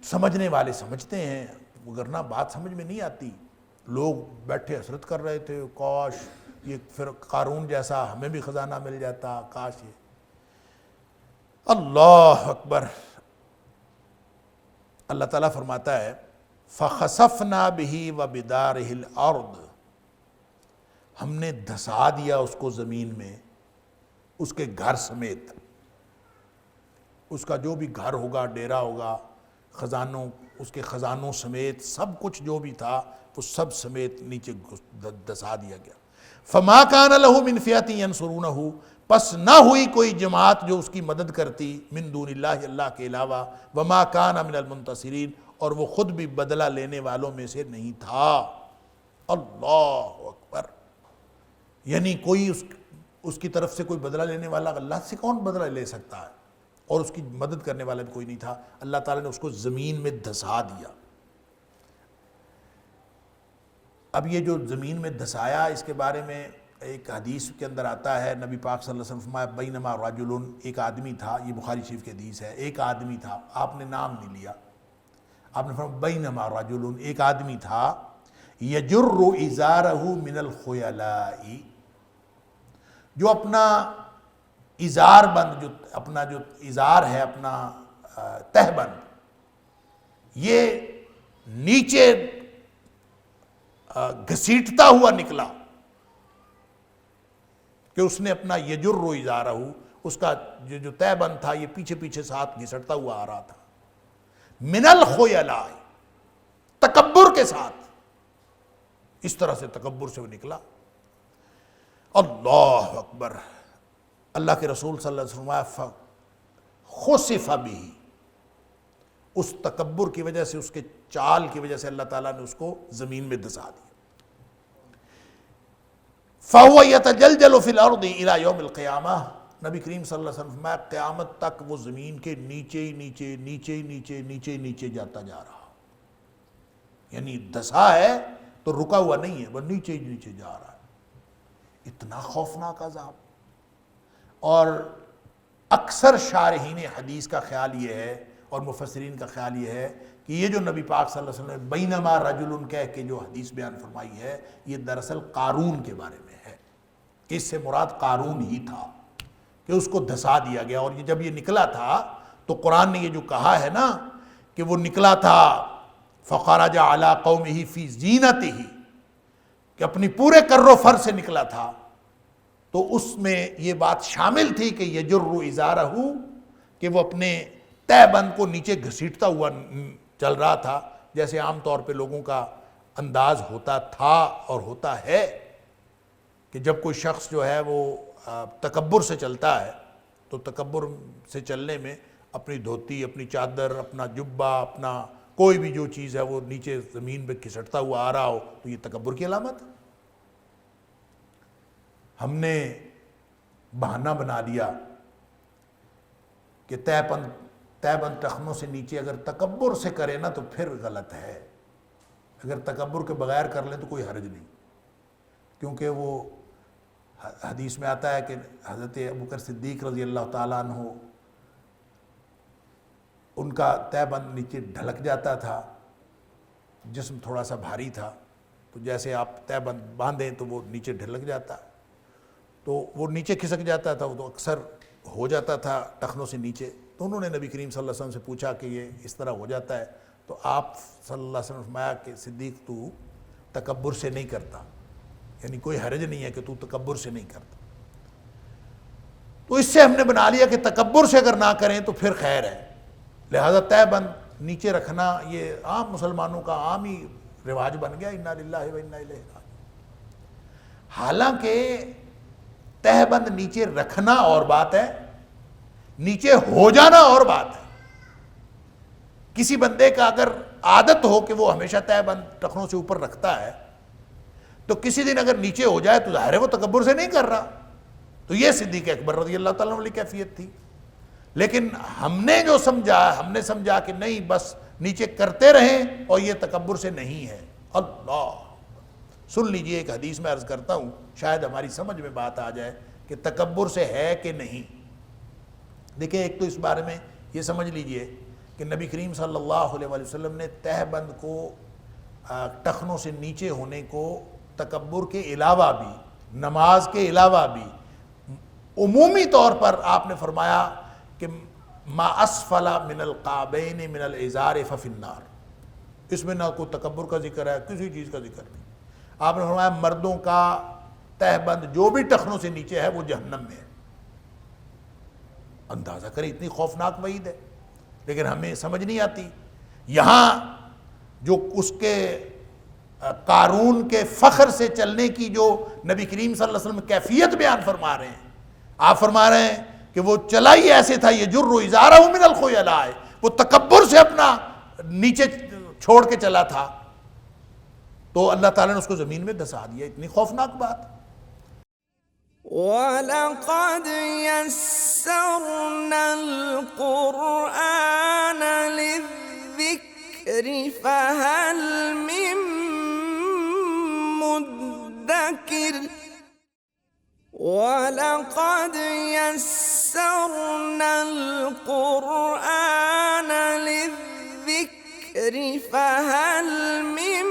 سمجھنے والے سمجھتے ہیں، وگرنہ بات سمجھ میں نہیں آتی۔ لوگ بیٹھے حسرت کر رہے تھے، کاش یہ پھر قارون جیسا ہمیں بھی خزانہ مل جاتا، کاش یہ۔ اللہ اکبر۔ اللہ تعالیٰ فرماتا ہے فَخَسَفْنَا بِهِ وَبِدَارِهِ الْأَرْضِ، ہم نے دھسا دیا اس کو زمین میں، اس کے گھر سمیت، اس کا جو بھی گھر ہوگا، ڈیرا ہوگا، خزانوں، اس کے خزانوں سمیت سب کچھ جو بھی تھا وہ سب سمیت نیچے دھسا دیا گیا۔ فَمَا كَانَ لَهُ مِنْ فِئَةٍ يَنْصُرُونَهُ، پس نہ ہوئی کوئی جماعت جو اس کی مدد کرتی، من دون اللہ، اللہ کے علاوہ، وَمَا كَانَ مِنَ الْمُنْتَصِرِينَ، اور وہ خود بھی بدلہ لینے والوں میں سے نہیں تھا۔ اللہ اکبر۔ یعنی کوئی اس کی طرف سے کوئی بدلہ لینے والا، اللہ سے کون بدلہ لے سکتا ہے، اور اس کی مدد کرنے والا بھی کوئی نہیں تھا۔ اللہ تعالیٰ نے اس کو زمین میں دھسا دیا۔ اب یہ جو زمین میں دھسایا، اس کے بارے میں ایک حدیث کے اندر آتا ہے، نبی پاک صلی اللہ علیہ وسلم فرمایا بینما رجل، ایک آدمی تھا، یہ بخاری شریف کی حدیث ہے، ایک آدمی تھا، آپ نے نام نہیں لیا، آپ نے فرمایا بینما رجل، ایک آدمی تھا، یجر ازارہ من الخیلاء، جو اپنا ازار بند، جو اپنا جو ازار ہے، اپنا تہ بند، یہ نیچے گھسیٹتا ہوا نکلا، کہ اس نے اپنا یجر ازارہ، اس کا جو تہ بند تھا یہ پیچھے پیچھے ساتھ گھسٹتا ہوا آ رہا تھا، من الخیلاء، تکبر کے ساتھ، اس طرح سے تکبر سے وہ نکلا۔ اللہ اکبر۔ اللہ کے رسول صلی اللہ علیہ وسلم فرمایا خسف بہ، اس تکبر کی وجہ سے، اس کے چال کی وجہ سے اللہ تعالیٰ نے اس کو زمین میں دھسا دیا۔ فَهُوَ يَتَجَلْجَلُ فِي الْأَرْضِ إِلَى يَوْمِ الْقِيَامَةِ، نبی کریم صلی اللہ علیہ وسلم فرمایا قیامت تک وہ زمین کے نیچے ہی نیچے نیچے ہی نیچے نیچے نیچے جاتا جا رہا، یعنی دھسا ہے تو رکا ہوا نہیں ہے، وہ نیچے ہی نیچے جا رہا ہے۔ اتنا خوفناک عذاب۔ اور اکثر شارحین حدیث کا خیال یہ ہے، اور مفسرین کا خیال یہ ہے کہ یہ جو نبی پاک صلی اللہ علیہ وسلم نے بینما رجل کہہ کے جو حدیث بیان فرمائی ہے، یہ دراصل قارون کے بارے میں ہے، کہ اس سے مراد قارون ہی تھا کہ اس کو دھسا دیا گیا۔ اور یہ جب یہ نکلا تھا تو قرآن نے یہ جو کہا ہے نا کہ وہ نکلا تھا فخرج علی قومہ فی زینتہ، کہ اپنی پورے کر و فر سے نکلا تھا، تو اس میں یہ بات شامل تھی کہ یجر ازارہ، کہ وہ اپنے تہ بند کو نیچے گھسیٹتا ہوا چل رہا تھا، جیسے عام طور پہ لوگوں کا انداز ہوتا تھا اور ہوتا ہے کہ جب کوئی شخص جو ہے وہ تکبر سے چلتا ہے تو تکبر سے چلنے میں اپنی دھوتی، اپنی چادر، اپنا جبہ، اپنا کوئی بھی جو چیز ہے وہ نیچے زمین پہ کھسٹتا ہوا آ رہا ہو تو یہ تکبر کی علامت ہے۔ ہم نے بہانہ بنا دیا کہ تہ بند ٹخنوں سے نیچے اگر تکبر سے کرے نا تو پھر غلط ہے، اگر تکبر کے بغیر کر لیں تو کوئی حرج نہیں، کیونکہ وہ حدیث میں آتا ہے کہ حضرت ابوبکر صدیق رضی اللہ تعالیٰ عنہ ان کا تہ بند نیچے ڈھلک جاتا تھا، جسم تھوڑا سا بھاری تھا، تو جیسے آپ تہ بند باندھیں تو وہ نیچے ڈھلک جاتا، تو وہ نیچے کھسک جاتا تھا، وہ تو اکثر ہو جاتا تھا ٹخنوں سے نیچے۔ تو انہوں نے نبی کریم صلی اللہ علیہ وسلم سے پوچھا کہ یہ اس طرح ہو جاتا ہے، تو آپ صلی اللہ علیہ وسلم نے فرمایا کہ صدیق تو تکبر سے نہیں کرتا، یعنی کوئی حرج نہیں ہے کہ تو تکبر سے نہیں کرتا۔ تو اس سے ہم نے بنا لیا کہ تکبر سے اگر نہ کریں تو پھر خیر ہے، لہذا تہ بند نیچے رکھنا یہ عام مسلمانوں کا عام ہی رواج بن گیا، انا للہ و انا الیہ راجعون۔ حالانکہ تہ بند نیچے رکھنا اور بات ہے، نیچے ہو جانا اور بات ہے۔ کسی بندے کا اگر عادت ہو کہ وہ ہمیشہ تہ بند ٹخنوں سے اوپر رکھتا ہے، تو کسی دن اگر نیچے ہو جائے تو ظاہر ہے وہ تکبر سے نہیں کر رہا، تو یہ صدیق اکبر رضی اللہ تعالیٰ عنہ والی کیفیت تھی۔ لیکن ہم نے جو سمجھا کہ نہیں بس نیچے کرتے رہیں اور یہ تکبر سے نہیں ہے۔ اللہ سن لیجئے، ایک حدیث میں عرض کرتا ہوں، شاید ہماری سمجھ میں بات آ جائے کہ تکبر سے ہے کہ نہیں۔ دیکھیں، ایک تو اس بارے میں یہ سمجھ لیجئے کہ نبی کریم صلی اللہ علیہ وسلم نے تہ بند کو ٹخنوں سے نیچے ہونے کو تکبر کے علاوہ بھی، نماز کے علاوہ بھی عمومی طور پر آپ نے فرمایا کہ ما اسفل من القعبین من الازار ففی النار، اس میں نہ کوئی تکبر کا ذکر ہے، کسی چیز کا ذکر نہیں۔ آپ نے فرمایا مردوں کا تہ بند جو بھی ٹخنوں سے نیچے ہے وہ جہنم میں ہے۔ اندازہ کریں، اتنی خوفناک وعید ہے، لیکن ہمیں سمجھ نہیں آتی۔ یہاں جو اس کے قارون کے فخر سے چلنے کی جو نبی کریم صلی اللہ علیہ وسلم کیفیت بیان فرما رہے ہیں، آپ فرما رہے ہیں کہ وہ چلا ہی ایسے تھا، یجر ازارہ من الخیلاء، وہ تکبر سے اپنا نیچے چھوڑ کے چلا تھا، تو اللہ تعالیٰ نے اس کو زمین میں دھسا دیا۔ اتنی خوفناک بات۔ وَلَقَدْ يَسَّرْنَا الْقُرْآنَ لِلذِّكْرِ فَهَلْ مِن مُدَّكِرٍ وَلَقَدْ يَسَّرْنَا الْقُرْآنَ لِلذِّكْرِ فَهَلْ مِن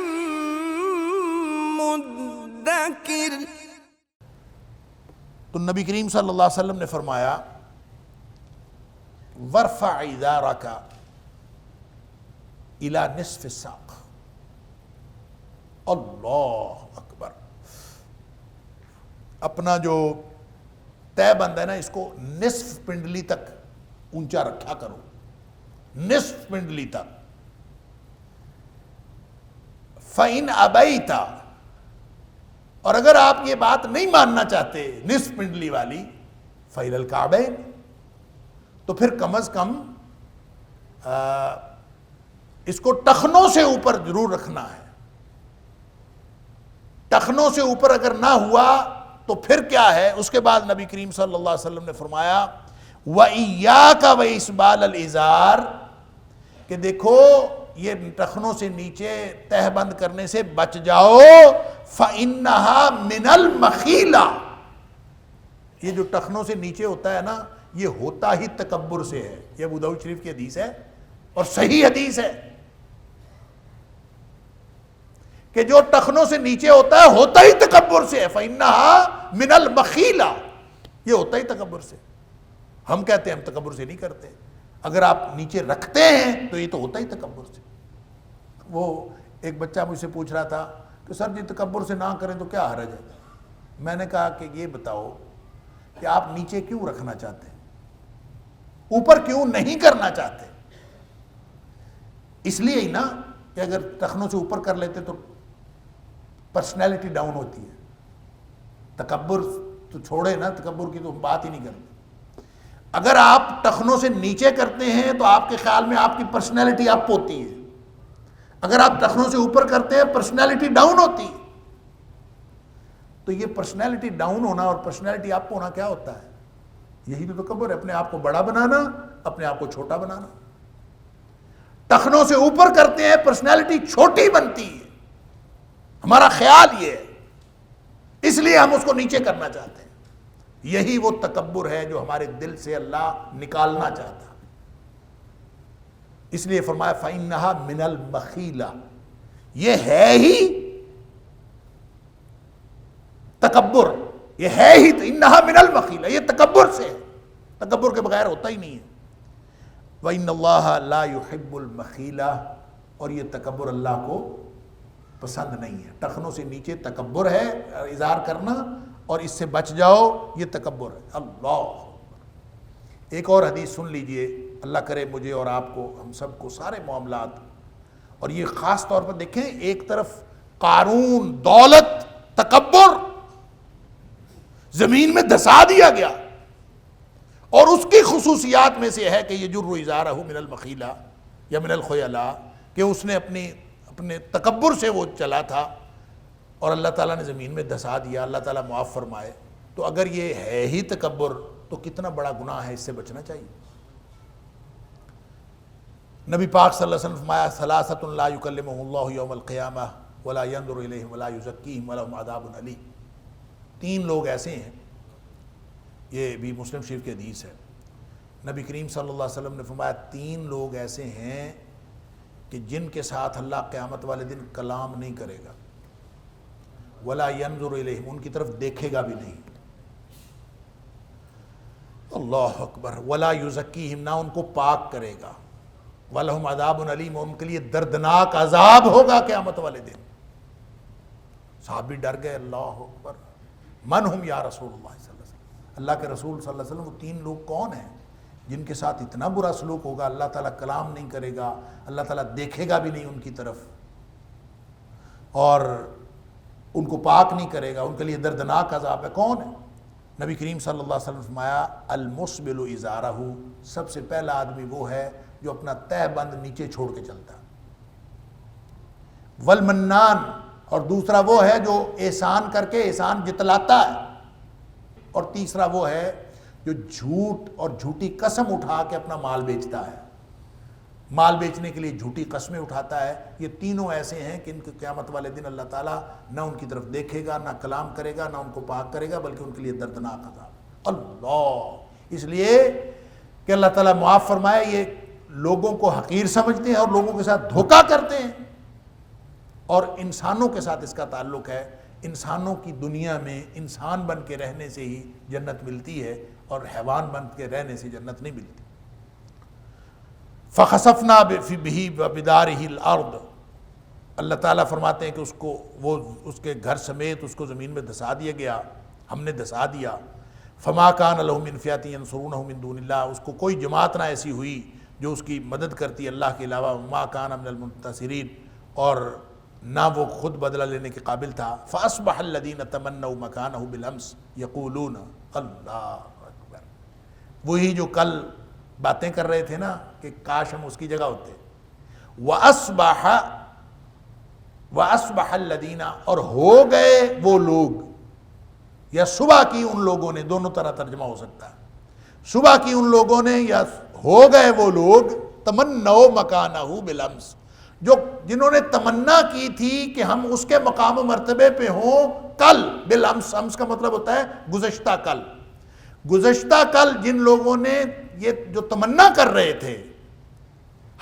مُدَّكِرٍ۔ تو نبی کریم صلی اللہ علیہ وسلم نے فرمایا وَارْفَعْ إِزَارَكَ إِلَى نِصْفِ السَّاقِ۔ اللہ اکبر، اپنا جو تہ بند ہے نا اس کو نصف پنڈلی تک اونچا رکھا کرو، نصف پنڈلی تک۔ فَإِنْ أَبَيْتَ، اور اگر آپ یہ بات نہیں ماننا چاہتے نصف پنڈلی والی، فَإِلَى الْكَعْبَيْنِ، تو پھر کم از کم اس کو ٹخنوں سے اوپر ضرور رکھنا ہے۔ ٹخنوں سے اوپر اگر نہ ہوا تو پھر کیا ہے؟ اس کے بعد نبی کریم صلی اللہ علیہ وسلم نے فرمایا وَإِيَّاكَ وَإِسْبَالَ الْإِزَارِ، کہ دیکھو یہ ٹخنوں سے نیچے تہ بند کرنے سے بچ جاؤ، فَإِنَّهَا مِنَ الْمَخِيلَةِ، یہ جو ٹخنوں سے نیچے ہوتا ہے نا یہ ہوتا ہی تکبر سے ہے۔ یہ ابو داؤد شریف کی حدیث ہے، اور صحیح حدیث ہے کہ جو ٹخنوں سے نیچے ہوتا ہی تکبر سے ہے. فَإِنَّهَا مِنَ الْمَخِيلَةِ، یہ ہوتا ہی تکبر سے. ہم کہتے ہیں ہم تکبر سے نہیں کرتے، اگر آپ نیچے رکھتے ہیں تو یہ تو ہوتا ہی تکبر سے. وہ ایک بچہ مجھ سے پوچھ رہا تھا کہ سر جی تکبر سے نہ کریں تو کیا حرج ہے؟ میں نے کہا کہ یہ بتاؤ کہ آپ نیچے کیوں رکھنا چاہتے ہیں، اوپر کیوں نہیں کرنا چاہتے؟ اس لیے ہی نا کہ اگر ٹخنوں سے اوپر کر لیتے تو پرسنالٹی ڈاؤن ہوتی ہے. تکبر تو چھوڑے نا، تکبر کی تو بات ہی نہیں کرتے. اگر آپ ٹخنوں سے نیچے کرتے ہیں تو آپ کے خیال میں آپ کی پرسنالٹی اپ ہوتی ہے، اگر آپ ٹخنوں سے اوپر کرتے ہیں پرسنالٹی ڈاؤن ہوتی ہے. تو یہ پرسنالٹی ڈاؤن ہونا اور پرسنالٹی اپ ہونا کیا ہوتا ہے؟ یہی تو تکبر ہے، اپنے آپ کو بڑا بنانا، اپنے آپ کو چھوٹا بنانا. ٹخنوں سے اوپر کرتے ہیں پرسنالٹی چھوٹی بنتی ہے، ہمارا خیال یہ ہے، اس لیے ہم اس کو نیچے کرنا چاہتے ہیں. یہی وہ تکبر ہے جو ہمارے دل سے اللہ نکالنا چاہتا. اس لیے فرمایا فَإِنَّهَا مِنَ الْمَخِيلَةِ، یہ ہے ہی تکبر، یہ ہے ہی اِنَّهَا مِنَ الْمَخِيلَةِ، یہ تکبر سے ہے، تکبر کے بغیر ہوتا ہی نہیں ہے. وَإِنَّ اللَّهَ لَا يُحِبُّ الْمَخِيلَةِ، اور یہ تکبر اللہ کو پسند نہیں ہے. ٹخنوں سے نیچے تکبر ہے، اظہار کرنا، اور اس سے بچ جاؤ، یہ تکبر ہے. اللہ. ایک اور حدیث سن لیجئے، اللہ کرے مجھے اور آپ کو، ہم سب کو، سارے معاملات، اور یہ خاص طور پر دیکھیں، ایک طرف قارون، دولت، تکبر زمین میں دھسا دیا گیا، اور اس کی خصوصیات میں سے ہے کہ یجر ازارہ من المخیلہ یا من الخیلاء، کہ اس نے اپنے تکبر سے وہ چلا تھا اور اللہ تعالیٰ نے زمین میں دھسا دیا. اللہ تعالیٰ معاف فرمائے. تو اگر یہ ہے ہی تکبر تو کتنا بڑا گناہ ہے، اس سے بچنا چاہیے. نبی پاک صلی اللہ علیہ وسلم فرمایا ثلاثۃ لا یکلمہم اللہ یوم القیامہ ولا ینظر الیہم ولا یزکیہم ولہم عذاب علیم. 3 لوگ ایسے ہیں، یہ بھی مسلم شریف کی حدیث ہے. نبی کریم صلی اللہ علیہ وسلم نے فرمایا 3 لوگ ایسے ہیں کہ جن کے ساتھ اللہ قیامت والے دن کلام نہیں کرے گا، ولا ینظر الیہم، ان کی طرف دیکھے گا بھی نہیں، اللہ اکبر، ولا یزکیہم، نہ ان کو پاک کرے گا، ولہم عذاب علیم، ان کے لیے دردناک عذاب ہوگا قیامت والے دن. صحابی ڈر گئے. اللہ اکبر، من ہم یا رسول اللہ صلی اللہ علیہ وسلم، اللہ کے رسول صلی اللہ علیہ وسلم، وہ 3 لوگ کون ہیں جن کے ساتھ اتنا برا سلوک ہوگا، اللہ تعالیٰ کلام نہیں کرے گا، اللہ تعالیٰ دیکھے گا بھی نہیں ان کی طرف، اور ان کو پاک نہیں کرے گا، ان کے لیے دردناک عذاب ہے. کون ہے؟ نبی کریم صلی اللہ علیہ وسلم فرمایا المسبل ازارہ، سب سے پہلا آدمی وہ ہے جو اپنا تہ بند نیچے چھوڑ کے چلتا ہے. والمنان، اور دوسرا وہ ہے جو احسان کر کے احسان جتلاتا ہے. اور تیسرا وہ ہے جو جھوٹ اور جھوٹی قسم اٹھا کے اپنا مال بیچتا ہے، مال بیچنے کے لیے جھوٹی قسمیں اٹھاتا ہے. یہ تینوں ایسے ہیں کہ ان کے قیامت والے دن اللہ تعالیٰ نہ ان کی طرف دیکھے گا، نہ کلام کرے گا، نہ ان کو پاک کرے گا، بلکہ ان کے لیے دردناک عذاب. اللہ، اس لیے کہ اللہ تعالیٰ معاف فرمائے، یہ لوگوں کو حقیر سمجھتے ہیں اور لوگوں کے ساتھ دھوکہ کرتے ہیں، اور انسانوں کے ساتھ اس کا تعلق ہے. انسانوں کی دنیا میں انسان بن کے رہنے سے ہی جنت ملتی ہے، اور حیوان بن کے رہنے سے جنت نہیں ملتی. فَخَسَفْنَا بِهِ وَبِدَارِهِ الْأَرْضِ، اللہ تعالیٰ فرماتے ہیں کہ وہ اس کے گھر سمیت اس کو زمین میں دھسا دیا گیا، ہم نے دھسا دیا. فَمَا كَانَ لَهُ مِنْ فِئَةٍ يَنْصُرُونَهُ مِنْ دُونِ اللَّهِ، اس کو کوئی جماعت نہ ایسی ہوئی جو اس کی مدد کرتی اللہ کے علاوہ. وَمَا كَانَ مِنَ الْمُنتَصِرِينَ، اور نہ وہ خود بدلہ لینے کے قابل تھا. فَأَصْبَحَ الَّذِينَ تَمَنَّوْا مَكَانَهُ بِالْأَمْسِ يَقُولُونَ، اللہ اکبر، وہی جو کل باتیں کر رہے تھے نا کہ کاش ہم اس کی جگہ ہوتے. وَأَصْبَحَ الَّذِينَ، اور ہو گئے وہ لوگ، یا صبح کی ان لوگوں نے، دونوں طرح ترجمہ ہو سکتا ہے، صبح کی ان لوگوں نے یا ہو گئے وہ لوگ، تمنوا مکانہ بالامس، جنہوں نے تمنا کی تھی کہ ہم اس کے مقام و مرتبے پہ ہوں کل. بالامس، امس کا مطلب ہوتا ہے گزشتہ کل. گزشتہ کل جن لوگوں نے یہ جو تمنا کر رہے تھے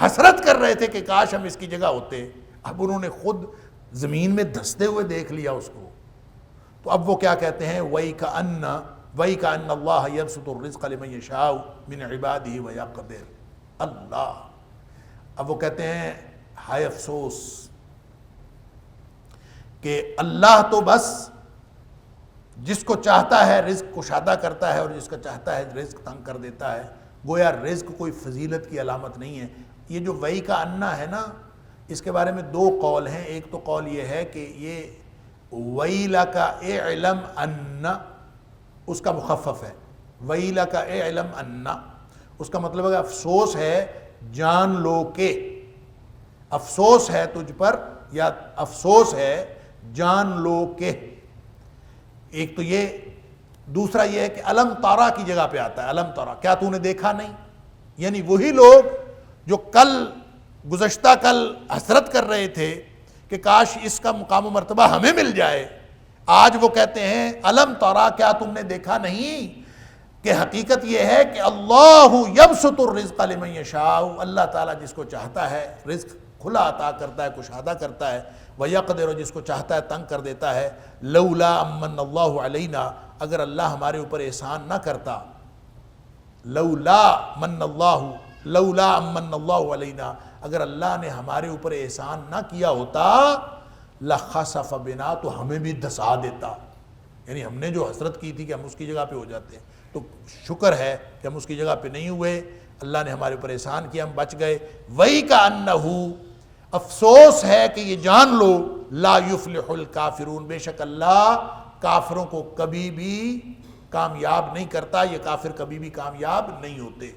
حسرت کر رہے تھے کہ کاش ہم اس کی جگہ ہوتے، اب انہوں نے خود زمین میں دھستے ہوئے دیکھ لیا اس کو، تو اب وہ کیا کہتے ہیں وَإِكَأَنَّ اللَّهَ يَبْسُطُ الرِّزْقَ لِمَن يَشَاءُ مِنْ عِبَادِهِ وَيَقْدِرُ۔ اللہ، اب وہ کہتے ہیں ہائے افسوس کہ اللہ تو بس جس کو چاہتا ہے رزق کشادہ کرتا ہے اور جس کا چاہتا ہے رزق تنگ کر دیتا ہے، گویا رزق کوئی فضیلت کی علامت نہیں ہے۔ یہ جو وہی کا انا ہے نا، اس کے بارے میں دو قول ہیں۔ ایک تو قول یہ ہے کہ یہ وَيْلَكَ اعْلَمْ أَنَّ اس کا مخفف ہے، وَيْلَكَ اعْلَمْ أَنَّ اس کا مطلب ہے افسوس ہے جان لو کہ، افسوس ہے تجھ پر یا افسوس ہے جان لو کہ۔ ایک تو یہ، دوسرا یہ ہے کہ علم تارا کی جگہ پہ آتا ہے، علم تارا، کیا تو نے دیکھا نہیں؟ یعنی وہی لوگ جو گزشتہ کل حسرت کر رہے تھے کہ کاش اس کا مقام و مرتبہ ہمیں مل جائے، آج وہ کہتے ہیں علم تارا، کیا تم نے دیکھا نہیں کہ حقیقت یہ ہے کہ اللہ یبسط الرزق لمن یشاء، اللہ تعالیٰ جس کو چاہتا ہے رزق کھلا عطا کرتا ہے، کشادہ کرتا ہے، وَيَقْدِرُ جس کو چاہتا ہے تنگ کر دیتا ہے۔ لولا امن اللہ علینا، اگر اللہ ہمارے اوپر احسان نہ کرتا، لولا امن اللہ علینا، اگر اللہ نے ہمارے اوپر احسان نہ کیا ہوتا، لَخَسَفَ بِنَا تو ہمیں بھی دھسا دیتا، یعنی ہم نے جو حسرت کی تھی کہ ہم اس کی جگہ پہ ہو جاتے ہیں، تو شکر ہے کہ ہم اس کی جگہ پہ نہیں ہوئے، اللہ نے ہمارے اوپر احسان کیا، ہم بچ گئے۔ وَإِكَأَنَّهُ افسوس ہے کہ یہ جان لو، لا یفلح الکافرون، بے شک اللہ کافروں کو کبھی بھی کامیاب نہیں کرتا، یہ کافر کبھی بھی کامیاب نہیں ہوتے۔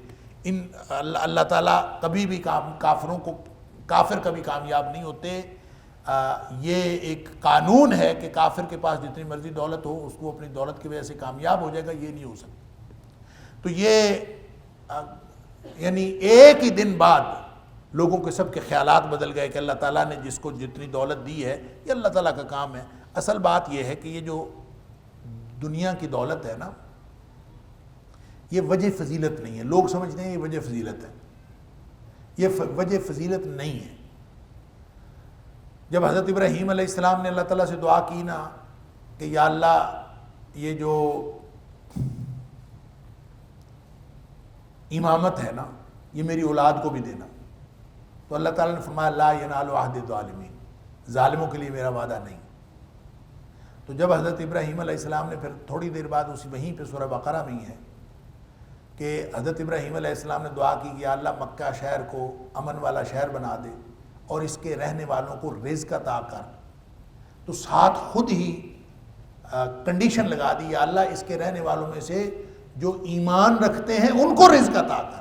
اللہ تعالیٰ کبھی بھی کافر کبھی کامیاب نہیں ہوتے۔ یہ ایک قانون ہے کہ کافر کے پاس جتنی مرضی دولت ہو، اس کو اپنی دولت کی وجہ سے کامیاب ہو جائے گا، یہ نہیں ہو سکتا۔ تو یہ یعنی ایک ہی دن بعد لوگوں کے سب کے خیالات بدل گئے کہ اللہ تعالیٰ نے جس کو جتنی دولت دی ہے، یہ اللہ تعالیٰ کا کام ہے۔ اصل بات یہ ہے کہ یہ جو دنیا کی دولت ہے نا، یہ وجہ فضیلت نہیں ہے۔ لوگ سمجھتے ہیں یہ وجہ فضیلت ہے، یہ وجہ فضیلت نہیں ہے۔ جب حضرت ابراہیم علیہ السلام نے اللہ تعالیٰ سے دعا کی نا کہ یا اللہ یہ جو امامت ہے نا، یہ میری اولاد کو بھی دینا، تو اللہ تعالیٰ نے فرمایا لا ینال عہد الظالمین، ظالموں کے لیے میرا وعدہ نہیں۔ تو جب حضرت ابراہیم علیہ السلام نے پھر تھوڑی دیر بعد اسی وہیں پہ سورہ بقرہ میں ہی ہے کہ حضرت ابراہیم علیہ السلام نے دعا کی کہ یا اللہ مکہ شہر کو امن والا شہر بنا دے اور اس کے رہنے والوں کو رزق عطا کر، تو ساتھ خود ہی کنڈیشن لگا دی، یا اللہ اس کے رہنے والوں میں سے جو ایمان رکھتے ہیں ان کو رزق عطا کر۔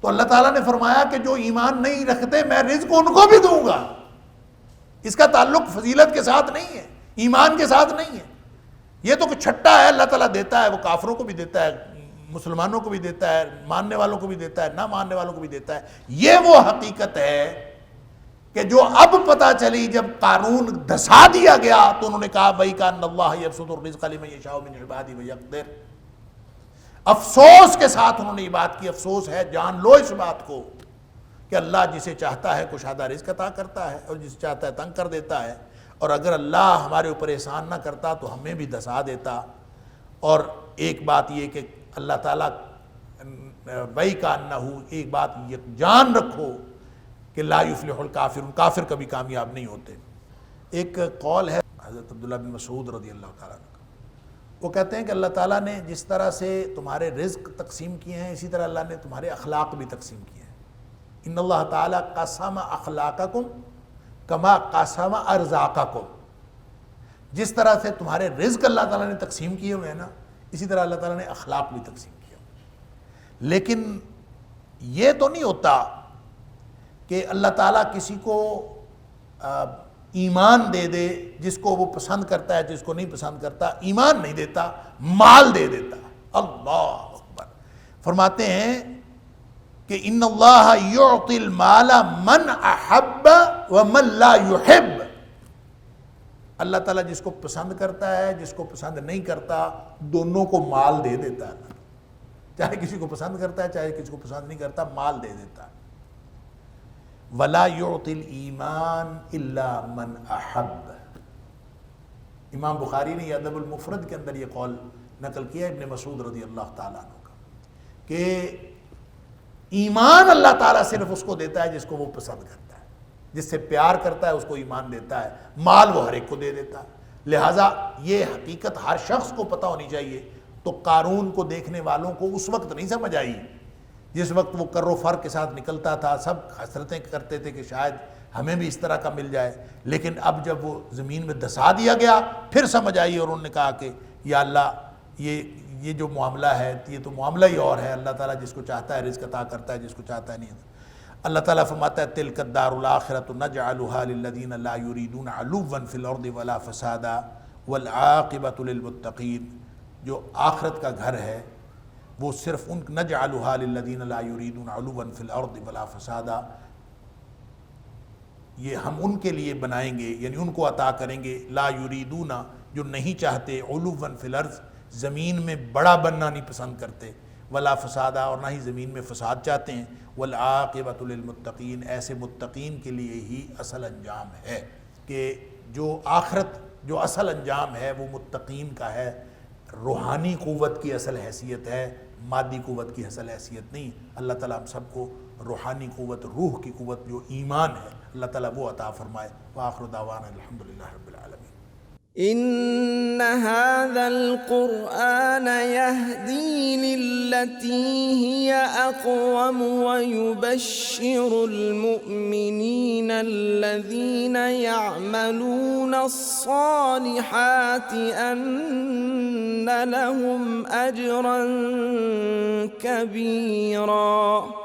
تو اللہ تعالیٰ نے فرمایا کہ جو ایمان نہیں رکھتے میں رزق ان کو بھی دوں گا۔ اس کا تعلق فضیلت کے ساتھ نہیں ہے، ایمان کے ساتھ نہیں ہے۔ یہ تو کچھ چھٹا ہے، اللہ تعالیٰ دیتا ہے، وہ کافروں کو بھی دیتا ہے، مسلمانوں کو بھی دیتا ہے، ماننے والوں کو بھی دیتا ہے، نہ ماننے والوں کو بھی دیتا ہے۔ یہ وہ حقیقت ہے کہ جو اب پتہ چلی جب قانون دھسا دیا گیا تو انہوں نے کہا وَإِكَأَنَّ اللَّهَ يَبْسُطُ الرِّزْقَ لِمَن يَشَاءُ مِنْ عِبَادِهِ وَيَقْدِرُ۔ افسوس کے ساتھ انہوں نے یہ بات کی، افسوس ہے، جان لو اس بات کو کہ اللہ جسے چاہتا ہے کشادہ رزق عطا کرتا ہے اور جسے چاہتا ہے تنگ کر دیتا ہے، اور اگر اللہ ہمارے اوپر احسان نہ کرتا تو ہمیں بھی دھسا دیتا۔ اور ایک بات یہ کہ اللہ تعالیٰ وَإِكَأَنَّهُ، ایک بات یہ جان رکھو کہ لا یفلح الکافرون، کافر کبھی کامیاب نہیں ہوتے۔ ایک قول ہے حضرت عبداللہ بن مسعود رضی اللہ تعالیٰ عنہ، وہ کہتے ہیں کہ اللہ تعالیٰ نے جس طرح سے تمہارے رزق تقسیم کیے ہیں، اسی طرح اللہ نے تمہارے اخلاق بھی تقسیم کیے ہیں۔ ان اللہ تعالیٰ قسم اخلاقکم کما قسم ارزاقکم، جس طرح سے تمہارے رزق اللہ تعالیٰ نے تقسیم کیے ہوئے ہیں نا، اسی طرح اللہ تعالیٰ نے اخلاق بھی تقسیم کیا۔ لیکن یہ تو نہیں ہوتا کہ اللہ تعالیٰ کسی کو ایمان دے دے جس کو وہ پسند کرتا ہے، جس کو نہیں پسند کرتا ایمان نہیں دیتا، مال دے دیتا۔ اللہ اکبر۔ فرماتے ہیں کہ ان اللہ یعطی المال من احب ومن لا یحب، اللہ تعالیٰ جس کو پسند کرتا ہے، جس کو پسند نہیں کرتا، دونوں کو مال دے دیتا ہے۔ چاہے کسی کو پسند کرتا ہے چاہے کسی کو پسند نہیں کرتا، مال دے دیتا ہے۔ وَلَا يُعْطِي الْإِيمَانِ إِلَّا مَنْ أَحَبَّ۔ امام بخاری نے یہ ادب المفرد کے اندر یہ قول نقل کیا ابن مسعود رضی اللہ تعالیٰ عنہ کا، کہ ایمان اللہ تعالیٰ صرف اس کو دیتا ہے جس کو وہ پسند کرتا ہے، جس سے پیار کرتا ہے اس کو ایمان دیتا ہے، مال وہ ہر ایک کو دے دیتا ہے۔ لہٰذا یہ حقیقت ہر شخص کو پتہ ہونی چاہیے۔ تو قارون کو دیکھنے والوں کو اس وقت نہیں سمجھ آئی، جس وقت وہ کر و فر کے ساتھ نکلتا تھا، سب حسرتیں کرتے تھے کہ شاید ہمیں بھی اس طرح کا مل جائے، لیکن اب جب وہ زمین میں دسا دیا گیا پھر سمجھ آئی، اور انہوں نے کہا کہ یا اللہ یہ جو معاملہ ہے یہ تو معاملہ ہی اور ہے، اللہ تعالیٰ جس کو چاہتا ہے رزق عطا کرتا ہے، جس کو چاہتا ہے نہیں۔ اللہ تعالیٰ فرماتا ہے تلک الدار الآخرۃ نجعلها للذین لا یریدون علوا فی الارض ولا فسادا والعاقبۃ للمتقین۔ جو آخرت کا گھر ہے وہ صرف ان نجعلها للذین لا یریدون علوا فی الارض ولا فسادا، یہ ہم ان کے لیے بنائیں گے، یعنی ان کو عطا کریں گے، لا یریدون جو نہیں چاہتے، علوا فی الارض زمین میں بڑا بننا نہیں پسند کرتے، ولا فسادا اور نہ ہی زمین میں فساد چاہتے ہیں، والعاقبۃ للمتقین ایسے متقین کے لیے ہی اصل انجام ہے، کہ جو آخرت جو اصل انجام ہے وہ متقین کا ہے۔ روحانی قوت کی اصل حیثیت ہے، مادی قوت کی اصل حیثیت نہیں۔ اللہ تعالیٰ ہم سب کو روحانی قوت، روح کی قوت جو ایمان ہے، اللہ تعالیٰ وہ عطا فرمائے۔ وآخر دعوانا الحمدللہ رب العالمین۔ إن هذا القرآن يهدي للتي هي أقوم ويبشر المؤمنين الذين يعملون الصالحات أن لهم أجرا كبيرا۔